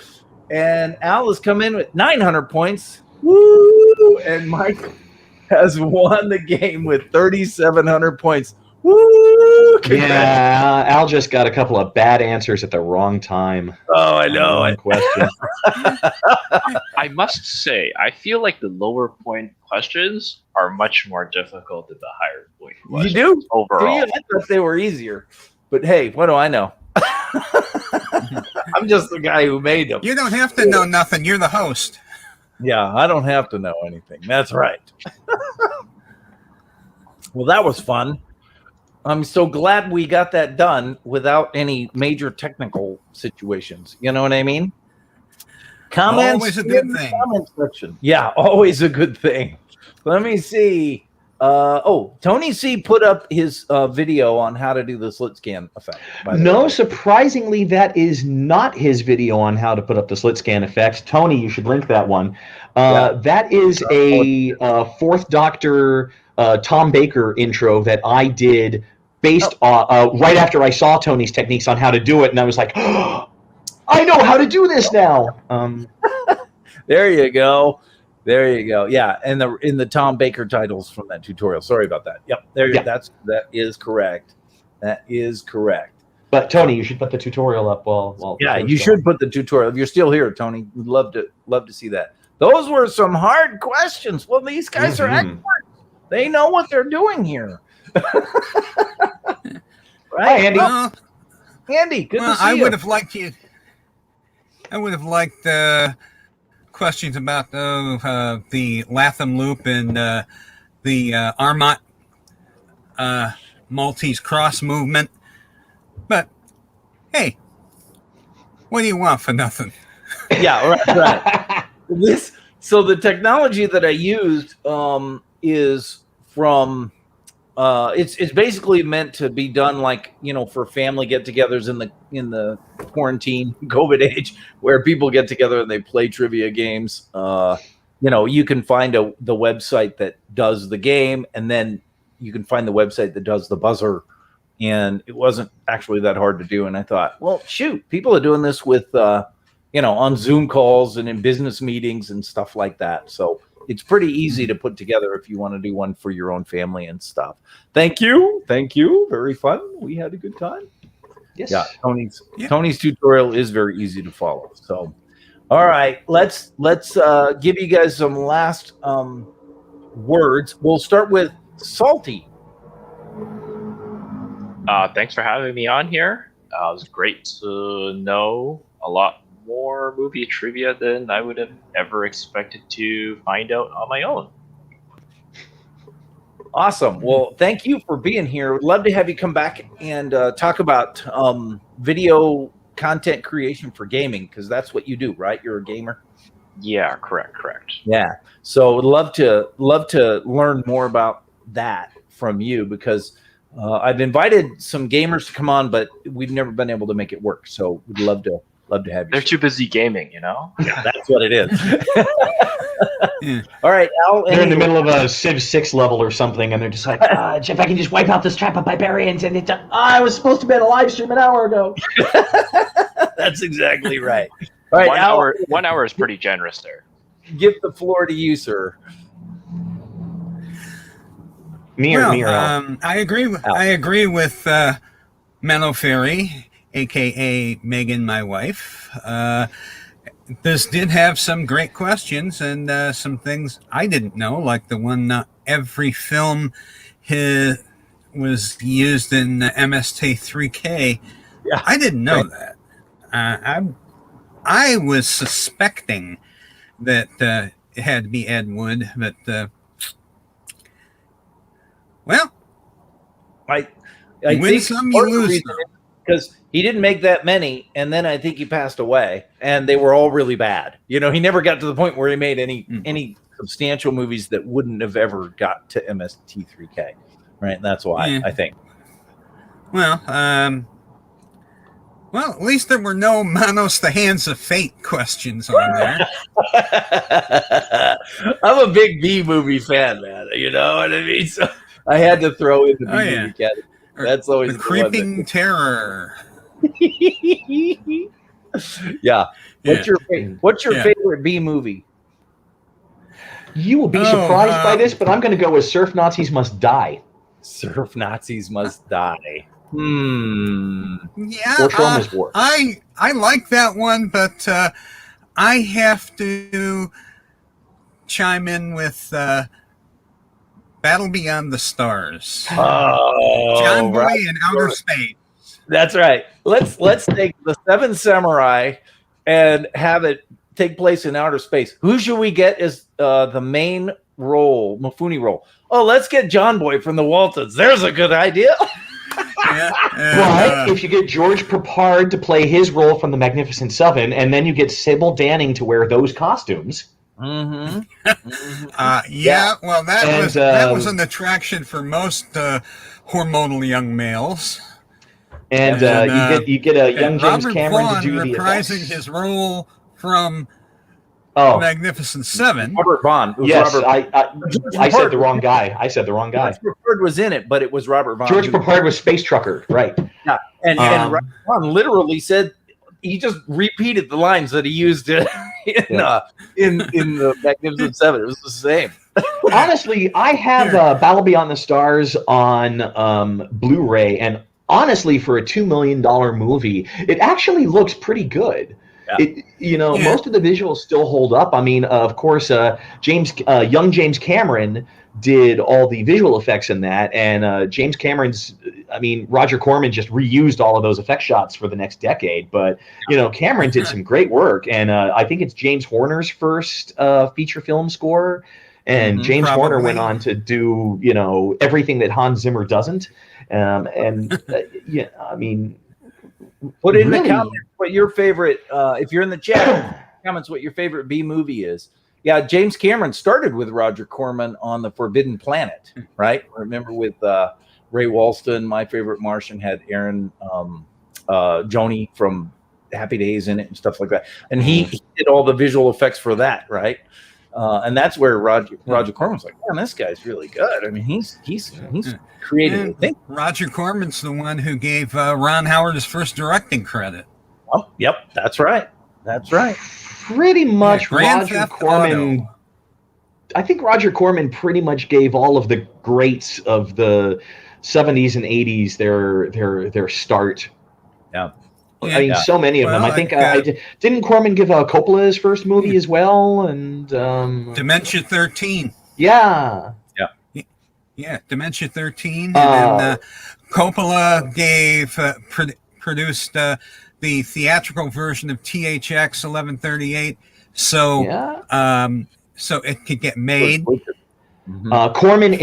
And Al has come in with 900 points. Woo! And Mike has won the game with 3,700 points. Woo! Yeah, Al just got a couple of bad answers at the wrong time. Oh, I know. Wrong question. I must say, I feel like the lower point questions are much more difficult than the higher point You questions. do? Overall. Yeah, I thought they were easier. But hey, what do I know? I'm just the guy who made them. You don't have to know nothing. You're the host. Yeah, I don't have to know anything. That's right. Well, that was fun. I'm so glad we got that done without any major technical situations. You know what I mean? Comments Always a good in the thing. comment section. Yeah, always a good thing. Let me see. Tony C put up his video on how to do the slit scan effect. No, surprisingly, that is not his video on how to put up the slit scan effect. Tony, you should link that one. That is a Fourth Doctor Tom Baker intro that I did based on right after I saw Tony's techniques on how to do it, and I was like, oh, I know how to do this now. There you go. There you go. Yeah, and in the Tom Baker titles from that tutorial. Sorry about that. Yep. That is correct. That is correct. But Tony, you should put the tutorial up while you should put the tutorial. If you're still here, Tony, we'd love to see that. Those were some hard questions. Well, these guys are experts. They know what they're doing here. Right, Hi, Andy. Andy, good to see you. I would have liked questions about the Latham loop and the Armot Maltese cross movement. But hey, what do you want for nothing? Yeah, right. So the technology that I used is from it's basically meant to be done like, for family get-togethers in the quarantine COVID age, where people get together and they play trivia games. You can find the website that does the game, and then you can find the website that does the buzzer. And it wasn't actually that hard to do. And I thought, well, shoot, people are doing this with on Zoom calls and in business meetings and stuff like that. So it's pretty easy to put together if you want to do one for your own family and stuff. Thank you. Very fun. We had a good time. Yes. Yeah. Tony's tutorial is very easy to follow. So, all right, let's give you guys some last words. We'll start with Salty. Thanks for having me on here. It was great to know a lot more movie trivia than I would have ever expected to find out on my own. Awesome. Well, thank you for being here. Would love to have you come back and talk about video content creation for gaming, because that's what you do, right? You're a gamer. Yeah, correct. Yeah. So would love to learn more about that from you, because I've invited some gamers to come on, but we've never been able to make it work. So we'd love to have you. They're too busy gaming, Yeah, that's what it is. All right, Al. They're in the middle of a Civ 6 level or something, and they're just like, if I can just wipe out this trap of barbarians, and I was supposed to be on a live stream an hour ago. That's exactly right. All right, 1 hour is pretty generous there. Give the floor to you, sir. I agree with Menlo Ferry, aka Megan, my wife. This did have some great questions and some things I didn't know, like the one not every film was used in MS-T3K. Yeah, I didn't know that. I was suspecting that it had to be Ed Wood, but I win think some, you lose some. Because he didn't make that many, and then I think he passed away, and they were all really bad. He never got to the point where he made any substantial movies that wouldn't have ever got to MST3K, right? That's why I think. Well, at least there were no Manos the Hands of Fate questions on there. I'm a big B movie fan, man. You know what I mean? So I had to throw in the B movie category. That's always the Creeping Terror. Yeah. What's your favorite B movie? You will be surprised by this, but I'm going to go with Surf Nazis Must Die. Surf Nazis Must Die. Yeah. Or Film is War. I like that one, but I have to chime in with Battle Beyond the Stars. Oh, John Boy in Outer Space. That's right. Let's take the Seven Samurai and have it take place in outer space. Who should we get as the main role, Mifune role? Oh, let's get John Boy from the Waltons. There's a good idea. But if you get George Papard to play his role from the Magnificent Seven, and then you get Sybil Danning to wear those costumes. Mm-hmm. Well, And, that was an attraction for most hormonal young males. And you get a young James Robert Cameron Vaughn to do the reprising effects. his role from Oh, Magnificent Seven. Robert Vaughn. It was yes, Robert. I said the wrong guy. I said the wrong guy. George Papard was in it, but it was Robert Vaughn. George Papard was Space Trucker, right? Yeah, and Robert Vaughn literally said he just repeated the lines that he used in the Magnificent Seven. It was the same. Honestly, I have Battle Beyond the Stars on Blu-ray, and honestly, for a $2 million movie, it actually looks pretty good. Yeah. Most of the visuals still hold up. I mean, of course, young James Cameron did all the visual effects in that, and Roger Corman just reused all of those effect shots for the next decade. But Cameron did some great work, and I think it's James Horner's first feature film score. And James Horner went on to do, everything that Hans Zimmer doesn't. Put in the comments what your favorite, if you're in the chat, comments what your favorite B movie is. Yeah, James Cameron started with Roger Corman on The Forbidden Planet, right? Remember with Ray Walston, My Favorite Martian had Aaron Joni from Happy Days in it and stuff like that. And he did all the visual effects for that, right? And that's where Roger Corman's like, man, this guy's really good. I mean, he's creative. I think Roger Corman's the one who gave Ron Howard his first directing credit. Oh, yep, that's right. That's right. Pretty much, Roger Corman. I think Roger Corman pretty much gave all of the greats of the 70s and 80s their start. Yeah. I mean, so many of them. I think didn't Corman give Coppola his first movie as well? And Dementia 13. Yeah. Yeah, Dementia 13. And then Coppola produced the theatrical version of THX 1138. So it could get made. Corman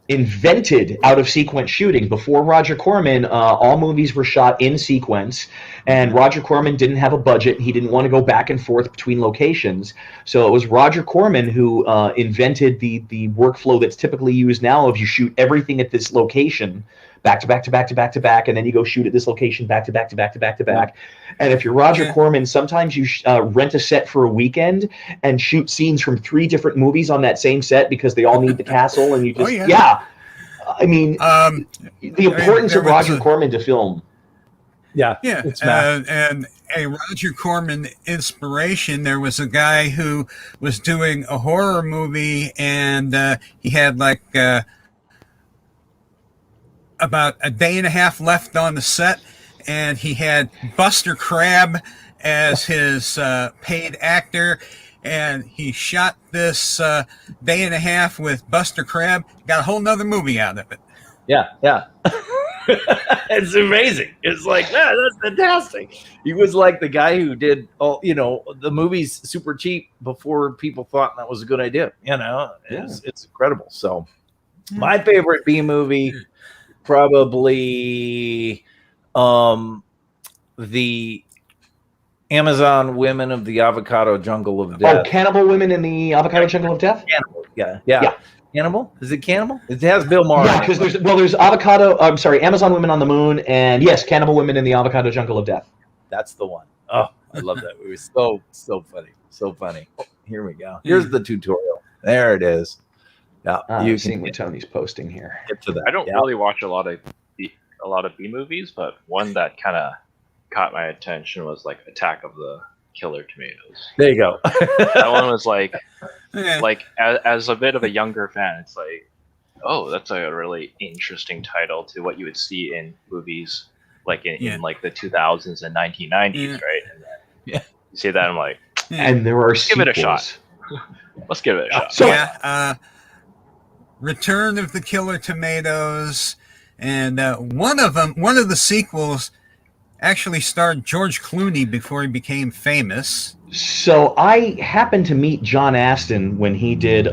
invented out of sequence shooting. Before Roger Corman, all movies were shot in sequence, and Roger Corman didn't have a budget. He didn't want to go back and forth between locations. So it was Roger Corman who invented the workflow that's typically used now of you shoot everything at this location back to back to back to back to back, and then you go shoot at this location back to back to back to back to back. And if you're Roger Corman, sometimes you rent a set for a weekend and shoot scenes from 3 different movies on that same set because they all need the castle, and you just I mean, the importance of Roger Corman to film. Yeah, and a Roger Corman inspiration. There was a guy who was doing a horror movie, and he had like about a day and a half left on the set, and he had Buster Crabbe as his paid actor, and he shot this day and a half with Buster Crabbe, got a whole nother movie out of it. Yeah. It's amazing. It's like, that's fantastic. He was like the guy who did all, the movies super cheap before people thought that was a good idea. It's incredible. So my favorite B movie, probably the Amazon Women of the Avocado Jungle of Death. Oh, Cannibal Women in the Avocado Jungle of Death? Cannibal. Yeah. Cannibal? Is it Cannibal? It has Bill Maher. Yeah, because there's Amazon Women on the Moon, and yes, Cannibal Women in the Avocado Jungle of Death. That's the one. Oh, I love that movie. So funny. So funny. Oh, here we go. Here's the tutorial. There it is. Yeah, you see what Tony's posting here. Get to that. I don't really watch a lot of B movies, but one that kind of caught my attention was like Attack of the Killer Tomatoes. There you go. That one was like as a bit of a younger fan, it's like, oh, that's a really interesting title to what you would see in movies like in like the 2000s and 1990s, right? And then, you see that, I'm like, and there are give it a shot. Let's give it a shot. So Return of the Killer Tomatoes, and one of the sequels actually starred George Clooney before he became famous. So I happened to meet John Astin when he did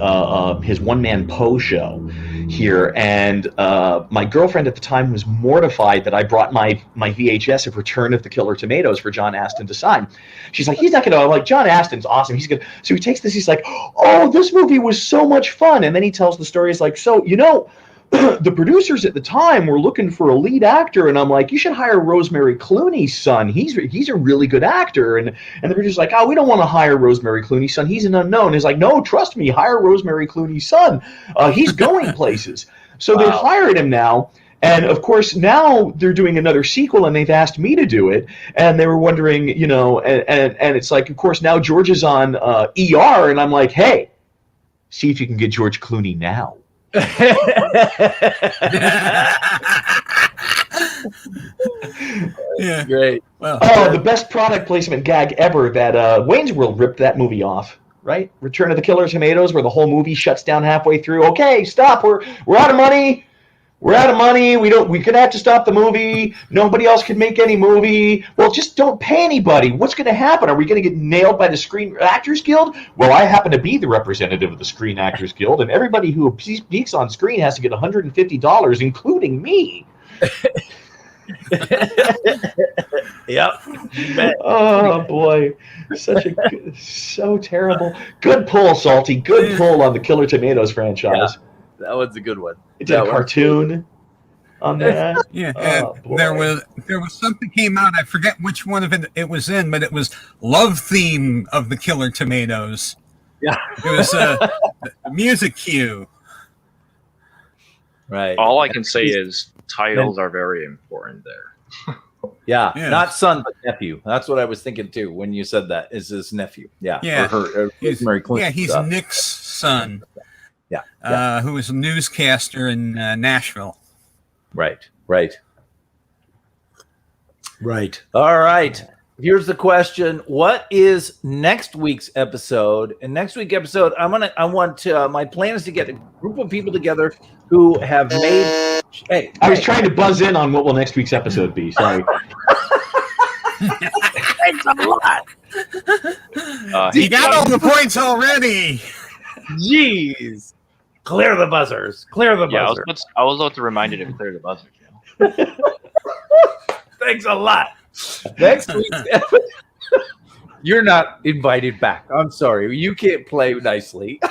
his one-man Poe show, here, and my girlfriend at the time was mortified that I brought my VHS of Return of the Killer Tomatoes for John Astin to sign. She's like, he's not gonna. I'm like, John Astin's awesome. He's gonna. So he takes this. He's like, oh, this movie was so much fun. And then he tells the story. He's like, so the producers at the time were looking for a lead actor, and I'm like, you should hire Rosemary Clooney's son. He's a really good actor. And the producer's like, oh, we don't want to hire Rosemary Clooney's son. He's an unknown. He's like, no, trust me, hire Rosemary Clooney's son. He's going places. So They hired him now. And of course, now they're doing another sequel, and they've asked me to do it. And they were wondering, and it's like, of course, now George is on ER, and I'm like, hey, see if you can get George Clooney now. Yeah, great. Well, the best product placement gag ever, that Wayne's World ripped that movie off, right? Return of the Killer Tomatoes, where the whole movie shuts down halfway through. Okay, stop. We're out of money. We're out of money. We're gonna have to stop the movie. Nobody else can make any movie. Well, just don't pay anybody. What's gonna happen? Are we gonna get nailed by the Screen Actors Guild? Well, I happen to be the representative of the Screen Actors Guild, and everybody who speaks on screen has to get $150, including me. Yep. Oh boy, so terrible. Good pull, Salty. Good pull on the Killer Tomatoes franchise. Yeah. That was a good one. It's a cartoon on that. Yeah, there was something came out. I forget which one of it was in, but it was Love Theme of the Killer Tomatoes. Yeah, it was a music cue. Right. All I can say is titles are very important there. Yeah, not son but nephew. That's what I was thinking too when you said that. Is his nephew? Yeah, yeah. He's Nick's son. Yeah. Who was a newscaster in Nashville. Right. All right. Here's the question: what is next week's episode? And next week's episode, my plan is to get a group of people together who have made. Hey, I was trying to buzz in on what will next week's episode be. Sorry. Thanks a lot. You got all the points already. Jeez. Clear the buzzers. Clear the buzzer. I was about to remind you to clear the buzzer. Thanks a lot. Next week's episode. You're not invited back. I'm sorry. You can't play nicely.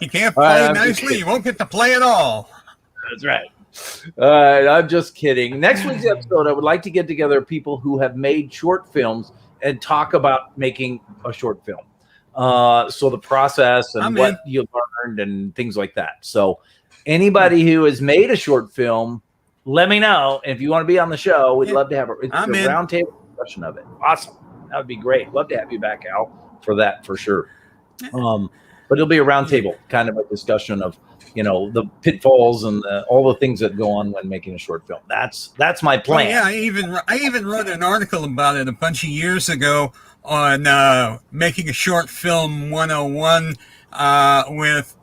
You can't play nicely. You won't get to play at all. That's right. All right. I'm just kidding. Next week's episode, I would like to get together people who have made short films and talk about making a short film. So the process and what you learned and things like that. So anybody who has made a short film, let me know. If you want to be on the show, we'd love to have a roundtable discussion of it. Awesome. That would be great. Love to have you back, Al, for that for sure. But it'll be a roundtable kind of a discussion of, the pitfalls and all the things that go on when making a short film. That's my plan. Well, yeah, I even wrote an article about it a bunch of years ago on making a short film 101 with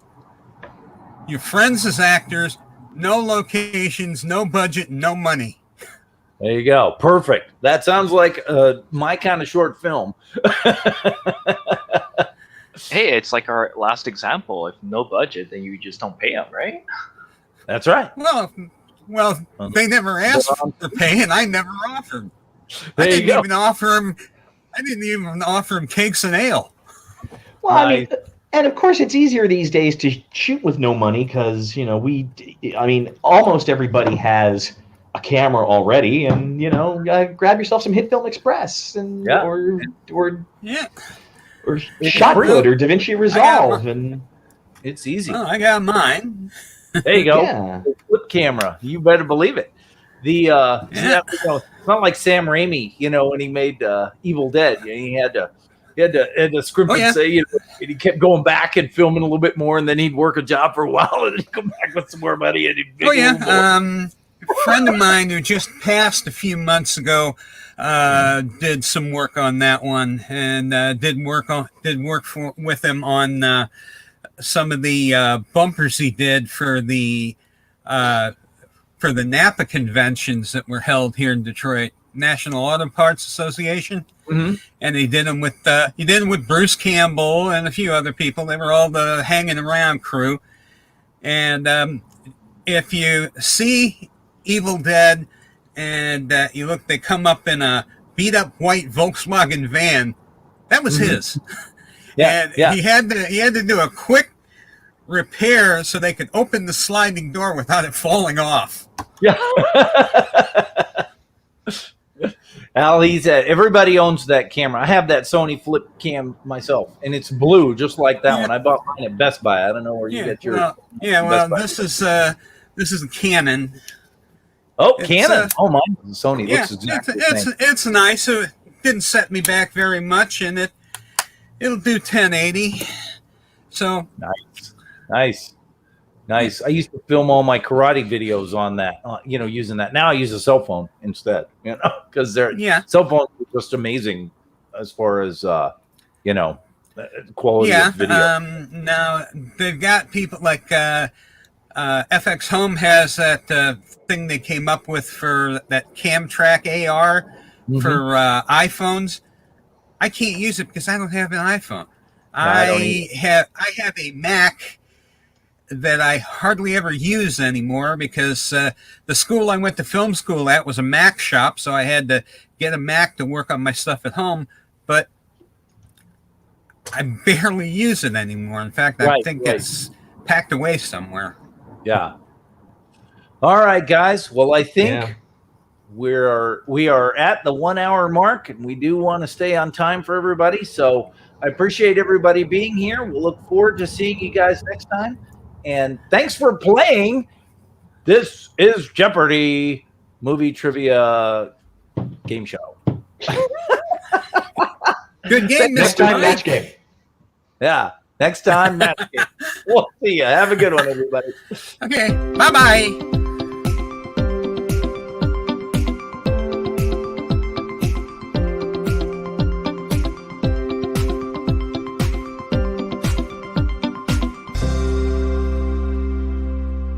your friends as actors, no locations, no budget, no money. There you go. Perfect. That sounds like my kind of short film. Hey, it's like our last example. If no budget, then you just don't pay them, right? That's right. Well, they never asked for pay, and I never offered. I didn't even offer him cakes and ale. Well, I mean, and of course, it's easier these days to shoot with no money because almost everybody has a camera already, and grab yourself some Hit Film Express or Shotwood or DaVinci Resolve, and it's easy. Oh, I got mine. There you go. Yeah. Flip camera. You better believe it. It's not like Sam Raimi, when he made Evil Dead. He had to script and say, and he kept going back and filming a little bit more, and then he'd work a job for a while, and then he'd come back with some more money, and he'd a friend of mine who just passed a few months ago did some work on that one, and did work with him on some of the bumpers he did for the Napa conventions that were held here in Detroit, National Auto Parts Association. Mm-hmm. And he did them with Bruce Campbell and a few other people. They were all the hanging around crew. And if you see Evil Dead and you look, they come up in a beat up white Volkswagen van. That was his. Yeah, and he had to do a quick repair so they could open the sliding door without it falling off. Yeah. Al, everybody owns that camera. I have that Sony flip cam myself, and it's blue, just like that one. I bought mine at Best Buy. I don't know where you get yours. This is a Canon. Oh, Canon. Mine is a Sony. Looks exactly the same. It's nice. It didn't set me back very much, and it'll do 1080. So nice. I used to film all my karate videos on that, using that. Now I use a cell phone instead, because cell phones are just amazing as far as, quality of video. Now they've got people like FX Home has that thing they came up with for that CamTrack AR for iPhones. I can't use it because I don't have an iPhone. I have a Mac that I hardly ever use anymore because the school I went to film school at was a Mac shop, so I had to get a Mac to work on my stuff at home, but I barely use it anymore. In fact, I think it's packed away somewhere. Yeah. All right, guys. Well, I think we are at the 1 hour mark, and we do want to stay on time for everybody. So I appreciate everybody being here. We'll look forward to seeing you guys next time. And thanks for playing. This is Jeopardy! Movie Trivia Game Show. Good game. Next time, match game. Yeah. Next time, match game. We'll see you. Have a good one, everybody. Okay. Bye-bye.